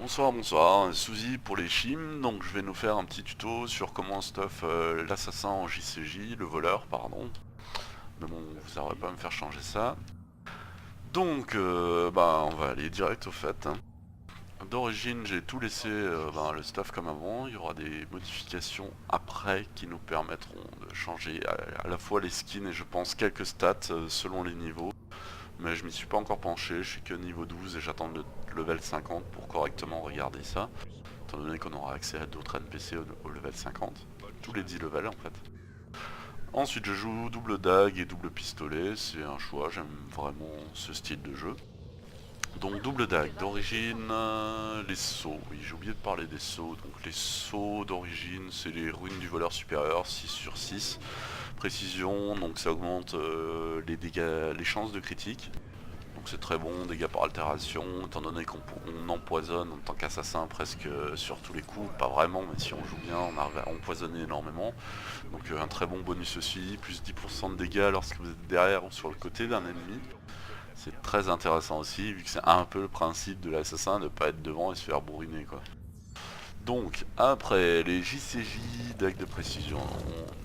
Bonsoir, bonsoir, Suzy pour les chimes. Donc je vais nous faire un petit tuto sur comment stuff l'assassin en JCJ, le voleur pardon. Mais bon, vous n'aurez pas à me faire changer ça. Donc bah on va aller direct au fait, hein. D'origine j'ai tout laissé le stuff comme avant. Il y aura des modifications après qui nous permettront de changer à la fois les skins et je pense quelques stats selon les niveaux. Mais je m'y suis pas encore penché, je suis que niveau 12 et j'attends le level 50 pour correctement regarder ça. Étant donné qu'on aura accès à d'autres NPC au level 50. Tous les 10 levels en fait. Ensuite je joue double dague et double pistolet, c'est un choix, j'aime vraiment ce style de jeu. Donc double dague, d'origine les sauts, oui j'ai oublié de parler des sauts. Donc les sauts d'origine c'est les runes du voleur supérieur, 6 sur 6. Précision, donc ça augmente les dégâts, les chances de critique. Donc c'est très bon, dégâts par altération, étant donné qu'on empoisonne en tant qu'assassin presque sur tous les coups, pas vraiment, mais si on joue bien, on arrive à empoisonner énormément. Donc un très bon bonus aussi, plus 10% de dégâts lorsque vous êtes derrière ou sur le côté d'un ennemi. C'est très intéressant aussi, vu que c'est un peu le principe de l'assassin de pas être devant et se faire bourriner quoi. Donc après les JCJ dague de précision,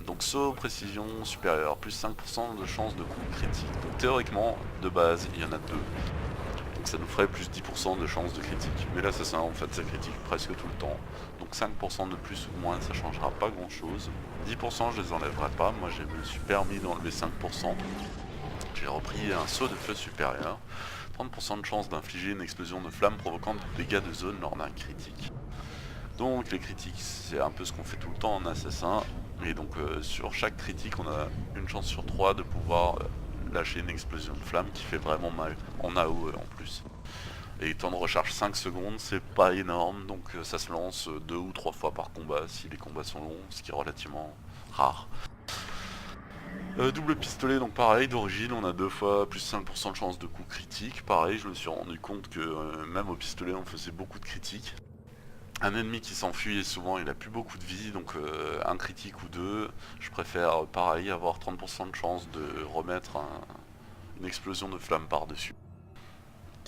donc saut précision supérieure, plus 5% de chance de coup critique. Donc théoriquement, de base, il y en a deux. Donc ça nous ferait plus 10% de chance de critique. Mais l'assassin en fait ça critique presque tout le temps. Donc 5% de plus ou moins ça changera pas grand chose. 10% je les enlèverai pas, moi je me suis permis d'enlever 5%. J'ai repris un saut de feu supérieur. 30% de chance d'infliger une explosion de flamme provoquant des dégâts de zone lors d'un critique. Donc les critiques c'est un peu ce qu'on fait tout le temps en assassin. Et donc sur chaque critique on a une chance sur 3 de pouvoir lâcher une explosion de flamme qui fait vraiment mal. En AOE en plus. Et temps de recharge 5 secondes, c'est pas énorme, donc ça se lance 2 ou 3 fois par combat si les combats sont longs, ce qui est relativement rare. Double pistolet, donc pareil, d'origine, on a 2 fois plus 5% de chance de coup critique. Pareil, je me suis rendu compte que même au pistolet, on faisait beaucoup de critiques. Un ennemi qui s'enfuit, et souvent il a plus beaucoup de vie, donc un critique ou deux, je préfère pareil avoir 30% de chance de remettre une explosion de flamme par-dessus.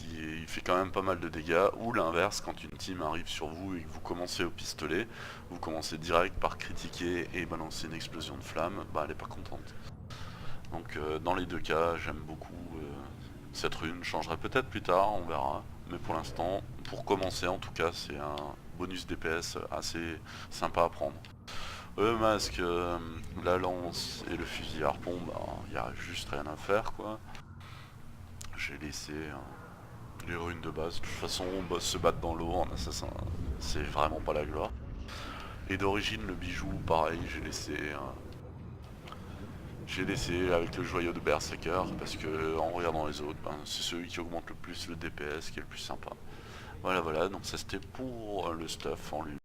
Il fait quand même pas mal de dégâts, ou l'inverse, quand une team arrive sur vous et que vous commencez au pistolet, vous commencez direct par critiquer et balancer une explosion de flamme, bah elle est pas contente. Donc dans les deux cas, j'aime beaucoup cette rune, je changerai peut-être plus tard, on verra, mais pour l'instant, pour commencer en tout cas, c'est un bonus DPS assez sympa à prendre. Le masque, la lance et le fusil harpon, bah y a juste rien à faire quoi. J'ai laissé les runes de base. De toute façon, se battre dans l'eau en assassin, c'est vraiment pas la gloire. Et d'origine, le bijou, pareil, j'ai laissé avec le joyau de Berserker, parce que en regardant les autres, c'est celui qui augmente le plus le DPS qui est le plus sympa. Voilà, voilà, donc ça c'était pour le stuff en lui.